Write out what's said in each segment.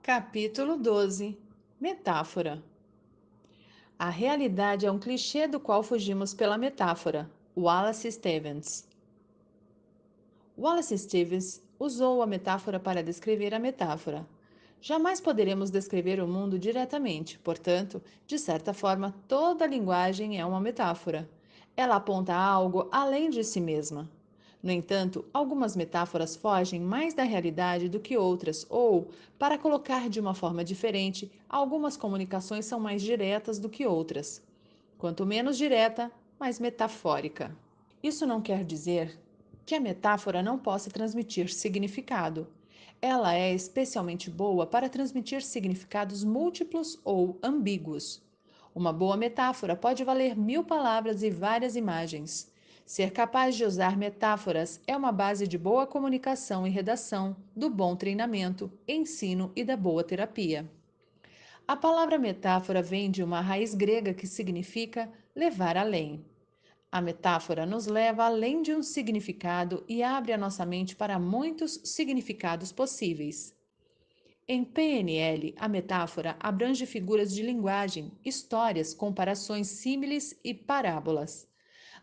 Capítulo 12. Metáfora. A realidade é um clichê do qual fugimos pela metáfora. Wallace Stevens. Wallace Stevens usou a metáfora para descrever a metáfora. Jamais poderemos descrever o mundo diretamente, portanto, de certa forma, toda linguagem é uma metáfora. Ela aponta algo além de si mesma. No entanto, algumas metáforas fogem mais da realidade do que outras, ou, para colocar de uma forma diferente, algumas comunicações são mais diretas do que outras. Quanto menos direta, mais metafórica. Isso não quer dizer que a metáfora não possa transmitir significado. Ela é especialmente boa para transmitir significados múltiplos ou ambíguos. Uma boa metáfora pode valer 1000 palavras e várias imagens. Ser capaz de usar metáforas é uma base de boa comunicação e redação, do bom treinamento, ensino e da boa terapia. A palavra metáfora vem de uma raiz grega que significa levar além. A metáfora nos leva além de um significado e abre a nossa mente para muitos significados possíveis. Em PNL, a metáfora abrange figuras de linguagem, histórias, comparações, símiles e parábolas.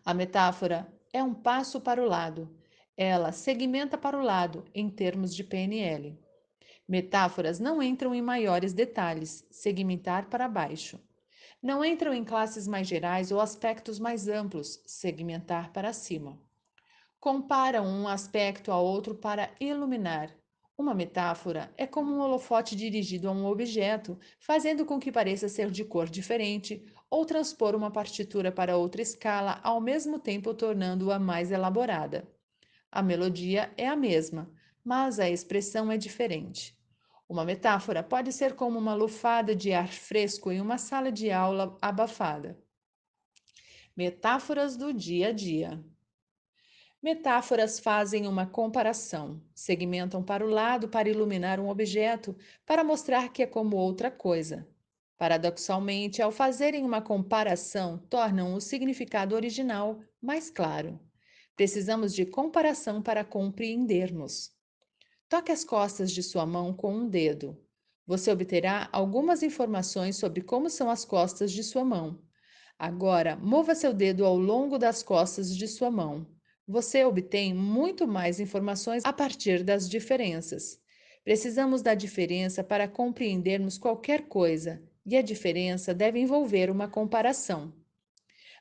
A metáfora é um passo para o lado. Ela segmenta para o lado em termos de PNL. Metáforas não entram em maiores detalhes, segmentar para baixo. Não entram em classes mais gerais ou aspectos mais amplos, segmentar para cima. Comparam um aspecto a outro para iluminar. Uma metáfora é como um holofote dirigido a um objeto, fazendo com que pareça ser de cor diferente, ou transpor uma partitura para outra escala, ao mesmo tempo tornando-a mais elaborada. A melodia é a mesma, mas a expressão é diferente. Uma metáfora pode ser como uma lufada de ar fresco em uma sala de aula abafada. Metáforas do dia a dia. Metáforas fazem uma comparação, segmentam para o lado para iluminar um objeto, para mostrar que é como outra coisa. Paradoxalmente, ao fazerem uma comparação, tornam o significado original mais claro. Precisamos de comparação para compreendermos. Toque as costas de sua mão com um dedo. Você obterá algumas informações sobre como são as costas de sua mão. Agora, mova seu dedo ao longo das costas de sua mão. Você obtém muito mais informações a partir das diferenças. Precisamos da diferença para compreendermos qualquer coisa, e a diferença deve envolver uma comparação.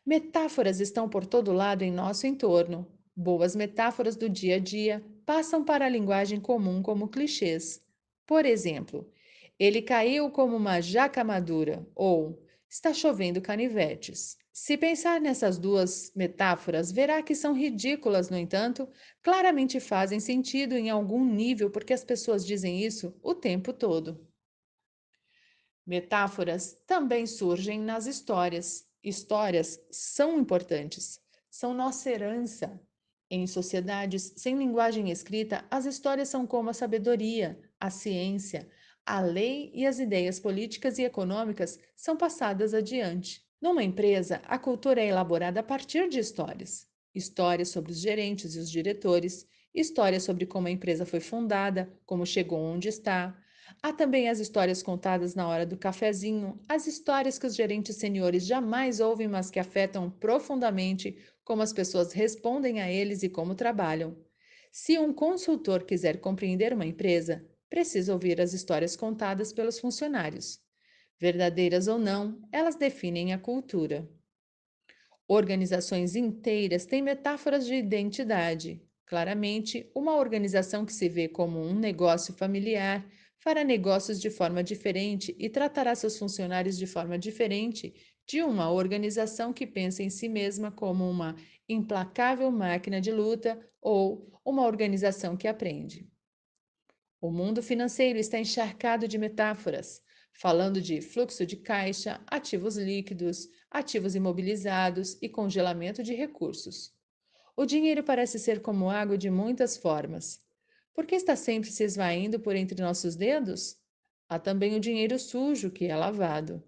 Metáforas estão por todo lado em nosso entorno. Boas metáforas do dia a dia passam para a linguagem comum como clichês. Por exemplo, ele caiu como uma jaca madura ou está chovendo canivetes. Se pensar nessas duas metáforas, verá que são ridículas, no entanto, claramente fazem sentido em algum nível porque as pessoas dizem isso o tempo todo. Metáforas também surgem nas histórias. Histórias são importantes, são nossa herança. Em sociedades sem linguagem escrita, as histórias são como a sabedoria, a ciência, a lei e as ideias políticas e econômicas são passadas adiante. Numa empresa, a cultura é elaborada a partir de histórias. Histórias sobre os gerentes e os diretores, histórias sobre como a empresa foi fundada, como chegou onde está. Há também as histórias contadas na hora do cafezinho, as histórias que os gerentes seniores jamais ouvem, mas que afetam profundamente como as pessoas respondem a eles e como trabalham. Se um consultor quiser compreender uma empresa, precisa ouvir as histórias contadas pelos funcionários. Verdadeiras ou não, elas definem a cultura. Organizações inteiras têm metáforas de identidade. Claramente, uma organização que se vê como um negócio familiar fará negócios de forma diferente e tratará seus funcionários de forma diferente de uma organização que pensa em si mesma como uma implacável máquina de luta ou uma organização que aprende. O mundo financeiro está encharcado de metáforas, falando de fluxo de caixa, ativos líquidos, ativos imobilizados e congelamento de recursos. O dinheiro parece ser como água de muitas formas. Por que está sempre se esvaindo por entre nossos dedos? Há também o dinheiro sujo que é lavado.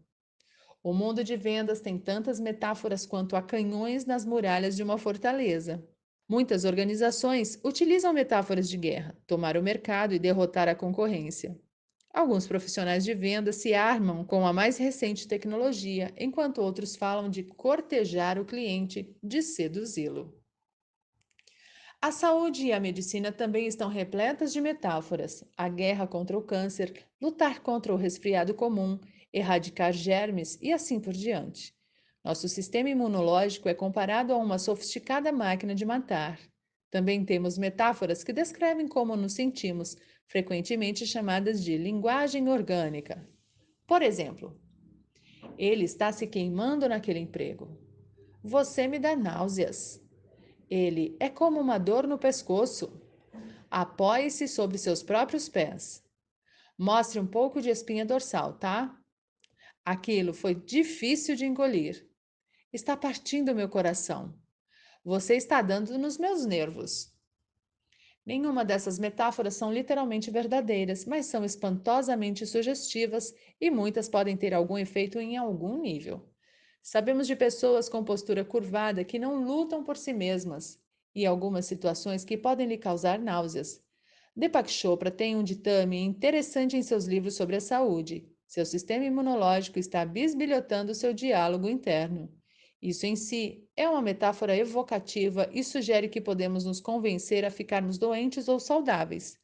O mundo de vendas tem tantas metáforas quanto há canhões nas muralhas de uma fortaleza. Muitas organizações utilizam metáforas de guerra, tomar o mercado e derrotar a concorrência. Alguns profissionais de venda se armam com a mais recente tecnologia, enquanto outros falam de cortejar o cliente, de seduzi-lo. A saúde e a medicina também estão repletas de metáforas. A guerra contra o câncer, lutar contra o resfriado comum, erradicar germes e assim por diante. Nosso sistema imunológico é comparado a uma sofisticada máquina de matar. Também temos metáforas que descrevem como nos sentimos, frequentemente chamadas de linguagem orgânica. Por exemplo, ele está se queimando naquele emprego. Você me dá náuseas. Ele é como uma dor no pescoço. Apoie-se sobre seus próprios pés. Mostre um pouco de espinha dorsal, tá? Aquilo foi difícil de engolir. Está partindo meu coração. Você está dando nos meus nervos. Nenhuma dessas metáforas são literalmente verdadeiras, mas são espantosamente sugestivas e muitas podem ter algum efeito em algum nível. Sabemos de pessoas com postura curvada que não lutam por si mesmas e algumas situações que podem lhe causar náuseas. Deepak Chopra tem um ditame interessante em seus livros sobre a saúde. Seu sistema imunológico está bisbilhotando seu diálogo interno. Isso em si é uma metáfora evocativa e sugere que podemos nos convencer a ficarmos doentes ou saudáveis.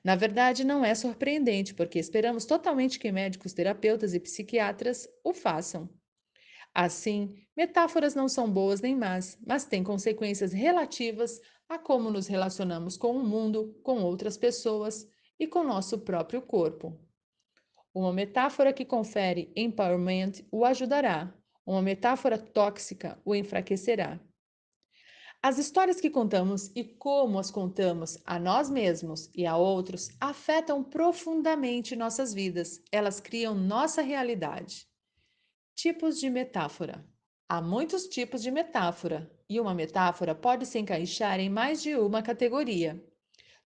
Na verdade, não é surpreendente, porque esperamos totalmente que médicos, terapeutas e psiquiatras o façam. Assim, metáforas não são boas nem más, mas têm consequências relativas a como nos relacionamos com o mundo, com outras pessoas e com nosso próprio corpo. Uma metáfora que confere empowerment o ajudará, uma metáfora tóxica o enfraquecerá. As histórias que contamos e como as contamos a nós mesmos e a outros afetam profundamente nossas vidas, elas criam nossa realidade. Tipos de metáfora. Há muitos tipos de metáfora, e uma metáfora pode se encaixar em mais de uma categoria.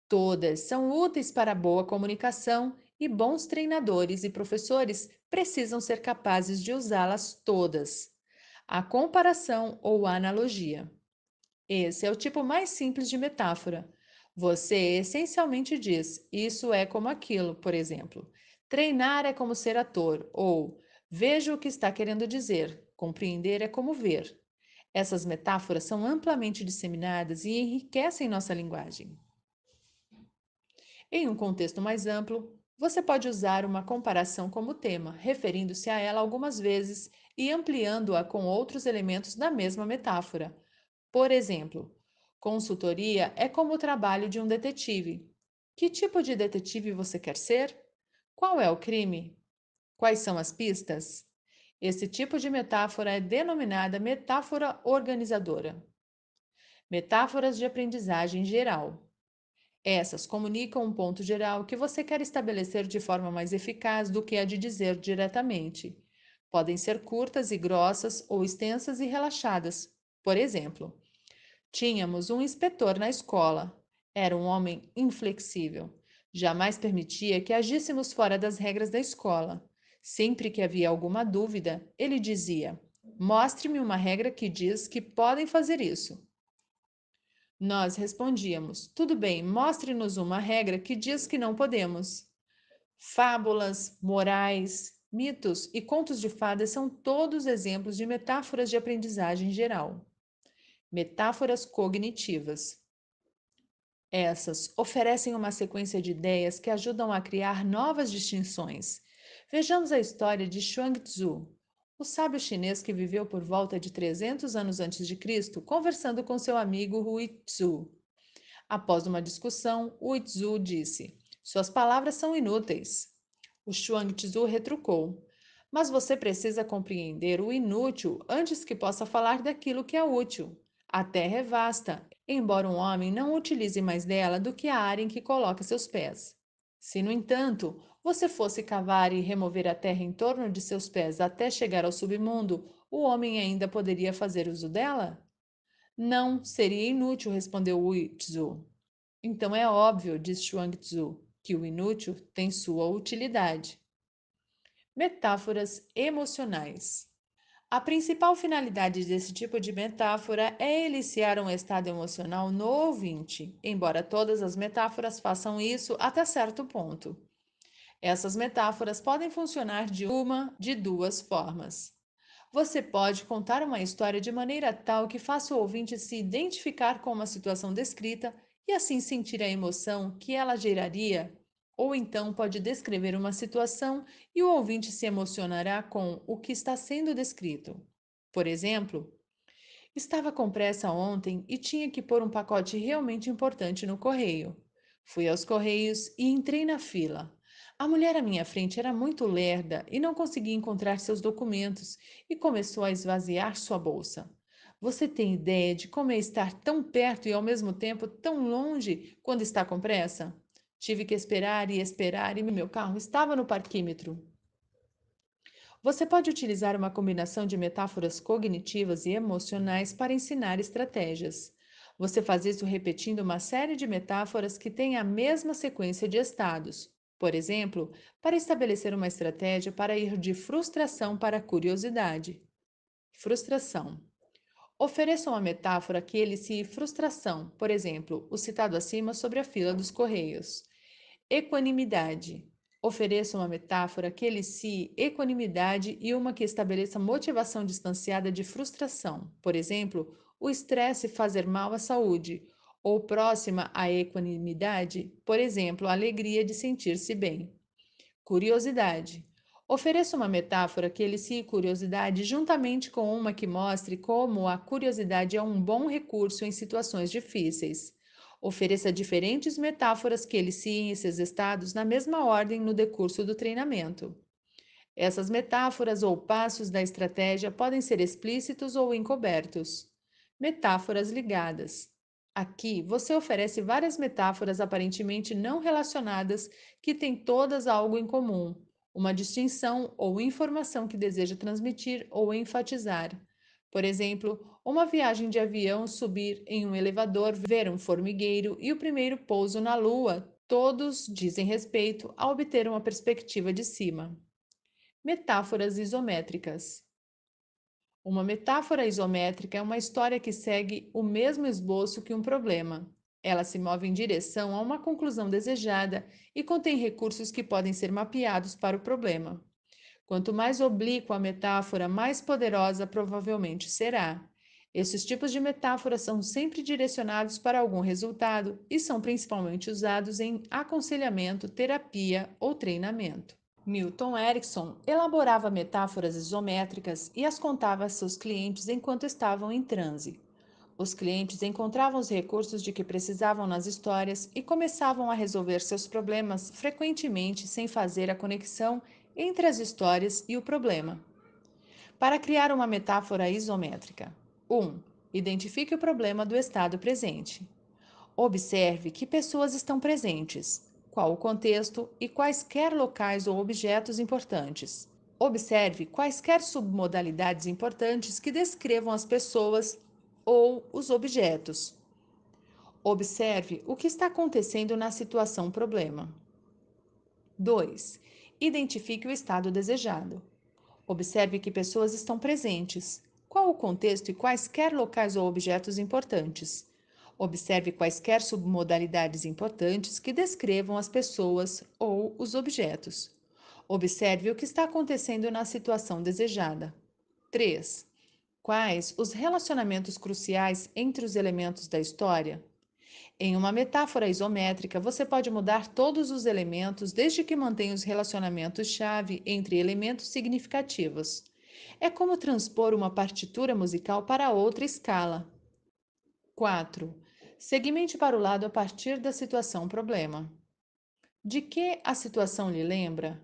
Todas são úteis para a boa comunicação e bons treinadores e professores precisam ser capazes de usá-las todas. A comparação ou a analogia. Esse é o tipo mais simples de metáfora. Você essencialmente diz: isso é como aquilo, por exemplo. Treinar é como ser ator, ou veja o que está querendo dizer. Compreender é como ver. Essas metáforas são amplamente disseminadas e enriquecem nossa linguagem. Em um contexto mais amplo, você pode usar uma comparação como tema, referindo-se a ela algumas vezes e ampliando-a com outros elementos da mesma metáfora. Por exemplo, consultoria é como o trabalho de um detetive. Que tipo de detetive você quer ser? Qual é o crime? Quais são as pistas? Esse tipo de metáfora é denominada metáfora organizadora. Metáforas de aprendizagem geral. Essas comunicam um ponto geral que você quer estabelecer de forma mais eficaz do que a de dizer diretamente. Podem ser curtas e grossas ou extensas e relaxadas. Por exemplo, tínhamos um inspetor na escola. Era um homem inflexível. Jamais permitia que agíssemos fora das regras da escola. Sempre que havia alguma dúvida, ele dizia: mostre-me uma regra que diz que podem fazer isso. Nós respondíamos: tudo bem, mostre-nos uma regra que diz que não podemos. Fábulas, morais, mitos e contos de fadas são todos exemplos de metáforas de aprendizagem geral. Metáforas cognitivas. Essas oferecem uma sequência de ideias que ajudam a criar novas distinções. Vejamos a história de Xuang-Tzu, o sábio chinês que viveu por volta de 300 anos antes de Cristo, conversando com seu amigo Hui-Tzu. Após uma discussão, Hui-Tzu disse: "Suas palavras são inúteis." O Xuang-Tzu retrucou: "Mas você precisa compreender o inútil antes que possa falar daquilo que é útil. A terra é vasta, embora um homem não utilize mais dela do que a área em que coloca seus pés. Se, no entanto, você fosse cavar e remover a terra em torno de seus pés até chegar ao submundo, o homem ainda poderia fazer uso dela?" "Não, seria inútil", respondeu Wu Tzu. "Então é óbvio", disse Chuang Tzu, "que o inútil tem sua utilidade." Metáforas emocionais. A principal finalidade desse tipo de metáfora é eliciar um estado emocional no ouvinte, embora todas as metáforas façam isso até certo ponto. Essas metáforas podem funcionar de uma de duas formas. Você pode contar uma história de maneira tal que faça o ouvinte se identificar com uma situação descrita e assim sentir a emoção que ela geraria, ou então pode descrever uma situação e o ouvinte se emocionará com o que está sendo descrito. Por exemplo, estava com pressa ontem e tinha que pôr um pacote realmente importante no correio. Fui aos correios e entrei na fila. A mulher à minha frente era muito lerda e não conseguia encontrar seus documentos e começou a esvaziar sua bolsa. Você tem ideia de como é estar tão perto e ao mesmo tempo tão longe quando está com pressa? Tive que esperar e meu carro estava no parquímetro. Você pode utilizar uma combinação de metáforas cognitivas e emocionais para ensinar estratégias. Você faz isso repetindo uma série de metáforas que têm a mesma sequência de estados. Por exemplo, para estabelecer uma estratégia para ir de frustração para curiosidade. Frustração. Ofereça uma metáfora que elicite frustração, por exemplo, o citado acima sobre a fila dos correios. Equanimidade. Ofereça uma metáfora que elicie equanimidade e uma que estabeleça motivação distanciada de frustração. Por exemplo, o estresse fazer mal à saúde. Ou próxima à equanimidade, por exemplo, a alegria de sentir-se bem. Curiosidade. Ofereça uma metáfora que elicie curiosidade juntamente com uma que mostre como a curiosidade é um bom recurso em situações difíceis. Ofereça diferentes metáforas que eliciem esses estados na mesma ordem no decurso do treinamento. Essas metáforas ou passos da estratégia podem ser explícitos ou encobertos. Metáforas ligadas. Aqui você oferece várias metáforas aparentemente não relacionadas que têm todas algo em comum, uma distinção ou informação que deseja transmitir ou enfatizar. Por exemplo, uma viagem de avião, subir em um elevador, ver um formigueiro e o primeiro pouso na Lua, todos dizem respeito a obter uma perspectiva de cima. Metáforas isométricas. Uma metáfora isométrica é uma história que segue o mesmo esboço que um problema. Ela se move em direção a uma conclusão desejada e contém recursos que podem ser mapeados para o problema. Quanto mais oblíqua a metáfora, mais poderosa provavelmente será. Esses tipos de metáforas são sempre direcionados para algum resultado e são principalmente usados em aconselhamento, terapia ou treinamento. Milton Erickson elaborava metáforas isométricas e as contava a seus clientes enquanto estavam em transe. Os clientes encontravam os recursos de que precisavam nas histórias e começavam a resolver seus problemas frequentemente sem fazer a conexão entre as histórias e o problema. Para criar uma metáfora isométrica: 1. Identifique o problema do estado presente. Observe que pessoas estão presentes, qual o contexto e quaisquer locais ou objetos importantes. Observe quaisquer submodalidades importantes que descrevam as pessoas ou os objetos. Observe o que está acontecendo na situação problema. 2. Identifique o estado desejado. Observe que pessoas estão presentes. Qual o contexto e quaisquer locais ou objetos importantes. Observe quaisquer submodalidades importantes que descrevam as pessoas ou os objetos. Observe o que está acontecendo na situação desejada. 3. Quais os relacionamentos cruciais entre os elementos da história? Em uma metáfora isométrica, você pode mudar todos os elementos desde que mantenha os relacionamentos-chave entre elementos significativos. É como transpor uma partitura musical para outra escala. 4. Segmente para o lado a partir da situação problema. De que a situação lhe lembra?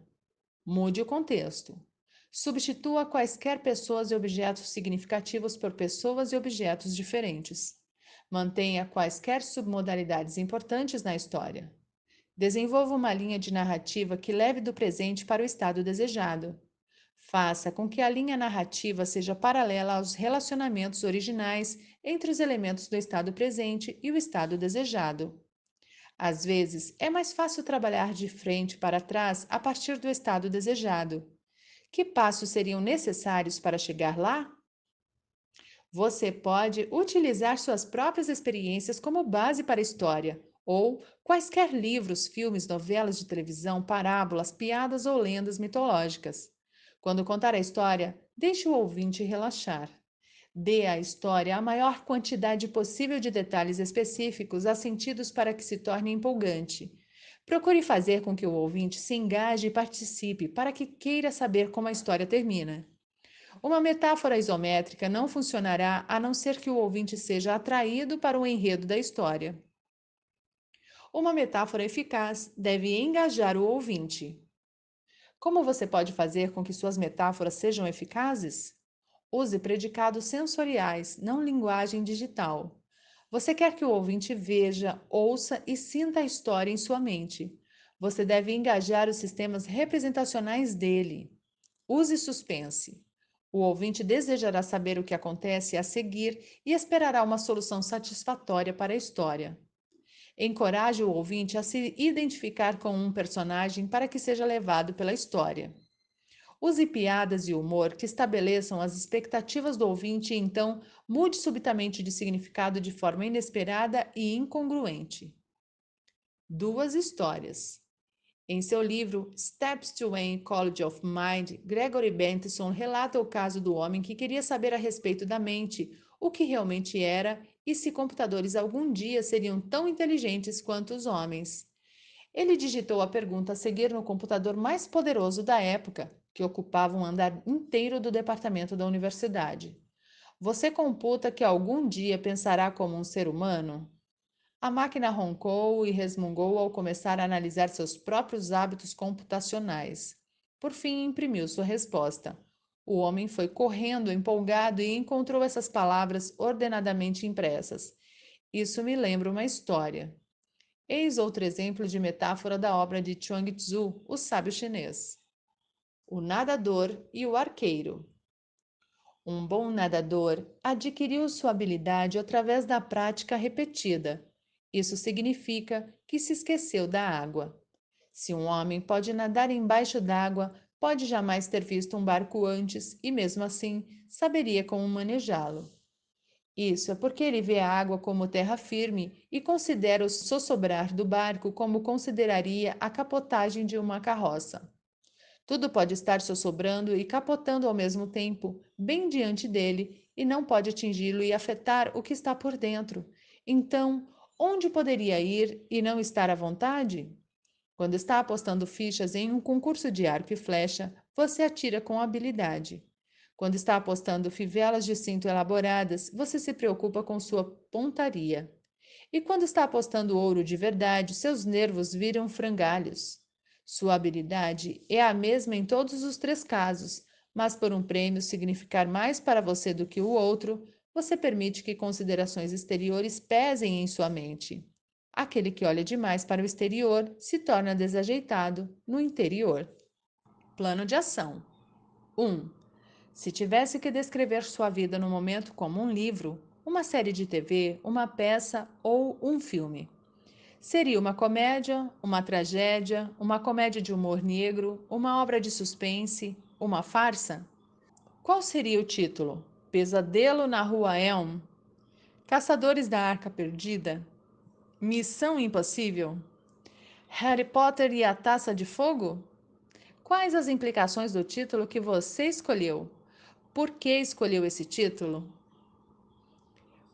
Mude o contexto. Substitua quaisquer pessoas e objetos significativos por pessoas e objetos diferentes. Mantenha quaisquer submodalidades importantes na história. Desenvolva uma linha de narrativa que leve do presente para o estado desejado. Faça com que a linha narrativa seja paralela aos relacionamentos originais entre os elementos do estado presente e o estado desejado. Às vezes, é mais fácil trabalhar de frente para trás a partir do estado desejado. Que passos seriam necessários para chegar lá? Você pode utilizar suas próprias experiências como base para a história, Ou quaisquer livros, filmes, novelas de televisão, parábolas, piadas ou lendas mitológicas. Quando contar a história, deixe o ouvinte relaxar. Dê à história a maior quantidade possível de detalhes específicos assentidos para que se torne empolgante. Procure fazer com que o ouvinte se engaje e participe para que queira saber como a história termina. Uma metáfora isométrica não funcionará a não ser que o ouvinte seja atraído para o enredo da história. Uma metáfora eficaz deve engajar o ouvinte. Como você pode fazer com que suas metáforas sejam eficazes? Use predicados sensoriais, não linguagem digital. Você quer que o ouvinte veja, ouça e sinta a história em sua mente. Você deve engajar os sistemas representacionais dele. Use suspense. O ouvinte desejará saber o que acontece a seguir e esperará uma solução satisfatória para a história. Encoraje o ouvinte a se identificar com um personagem para que seja levado pela história. Use piadas e humor que estabeleçam as expectativas do ouvinte e então mude subitamente de significado de forma inesperada e incongruente. Duas histórias. Em seu livro Steps to a College of Mind, Gregory Bateson relata o caso do homem que queria saber a respeito da mente, o que realmente era e se computadores algum dia seriam tão inteligentes quanto os homens. Ele digitou a pergunta a seguir no computador mais poderoso da época, que ocupava um andar inteiro do departamento da universidade. Você computa que algum dia pensará como um ser humano? A máquina roncou e resmungou ao começar a analisar seus próprios hábitos computacionais. Por fim, imprimiu sua resposta. O homem foi correndo, empolgado, e encontrou essas palavras ordenadamente impressas. Isso me lembra uma história. Eis outro exemplo de metáfora da obra de Chuang Tzu, o sábio chinês. O nadador e o arqueiro. Um bom nadador adquiriu sua habilidade através da prática repetida. Isso significa que se esqueceu da água. Se um homem pode nadar embaixo d'água, pode jamais ter visto um barco antes e, mesmo assim, saberia como manejá-lo. Isso é porque ele vê a água como terra firme e considera o sossobrar do barco como consideraria a capotagem de uma carroça. Tudo pode estar sossobrando e capotando ao mesmo tempo, bem diante dele, e não pode atingi-lo e afetar o que está por dentro. Então, onde poderia ir e não estar à vontade? Quando está apostando fichas em um concurso de arco e flecha, você atira com habilidade. Quando está apostando fivelas de cinto elaboradas, você se preocupa com sua pontaria. E quando está apostando ouro de verdade, seus nervos viram frangalhos. Sua habilidade é a mesma em todos os três casos, mas por um prêmio significar mais para você do que o outro, você permite que considerações exteriores pesem em sua mente. Aquele que olha demais para o exterior se torna desajeitado no interior. Plano de ação: 1. Se tivesse que descrever sua vida no momento como um livro, uma série de TV, uma peça ou um filme. Seria uma comédia, uma comédia de humor negro, uma obra de suspense, uma farsa? Qual seria o título? Pesadelo na Rua Elm? Caçadores da Arca Perdida? Missão Impossível? Harry Potter e a Taça de Fogo? Quais as implicações do título que você escolheu? Por que escolheu esse título?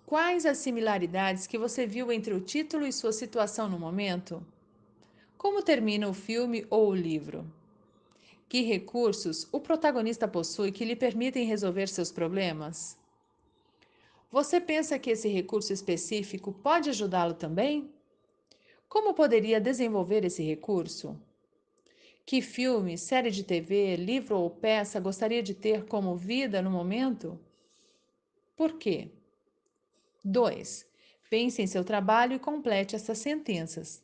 Quais as similaridades que você viu entre o título e sua situação no momento? Como termina o filme ou o livro? Que recursos o protagonista possui que lhe permitem resolver seus problemas? Você pensa que esse recurso específico pode ajudá-lo também? Como poderia desenvolver esse recurso? Que filme, série de TV, livro ou peça gostaria de ter como vida no momento? Por quê? 2. Pense em seu trabalho e complete essas sentenças.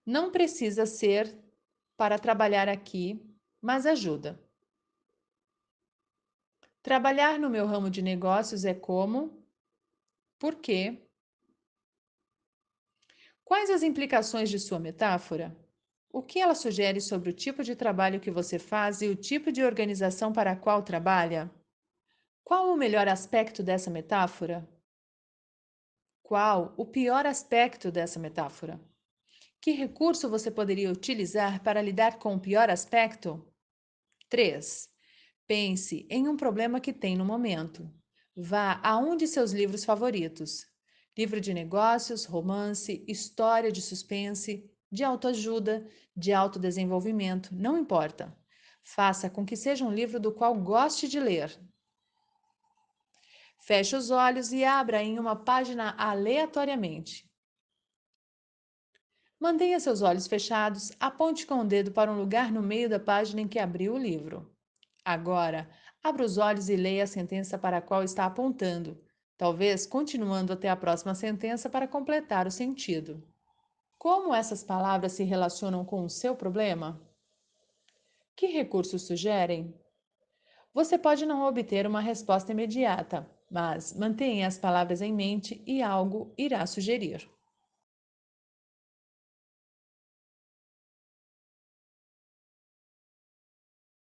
Não precisa ser para trabalhar aqui, mas ajuda. Trabalhar no meu ramo de negócios é como? Por quê? Quais as implicações de sua metáfora? O que ela sugere sobre o tipo de trabalho que você faz e o tipo de organização para a qual trabalha? Qual o melhor aspecto dessa metáfora? Qual o pior aspecto dessa metáfora? Que recurso você poderia utilizar para lidar com o pior aspecto? 3. Pense em um problema que tem no momento. Vá a um de seus livros favoritos. Livro de negócios, romance, história de suspense, de autoajuda, de autodesenvolvimento, não importa. Faça com que seja um livro do qual goste de ler. Feche os olhos e abra em uma página aleatoriamente. Mantenha seus olhos fechados, aponte com o dedo para um lugar no meio da página em que abriu o livro. Agora, abra os olhos e leia a sentença para a qual está apontando, talvez continuando até a próxima sentença para completar o sentido. Como essas palavras se relacionam com o seu problema? Que recursos sugerem? Você pode não obter uma resposta imediata, mas mantenha as palavras em mente e algo irá sugerir.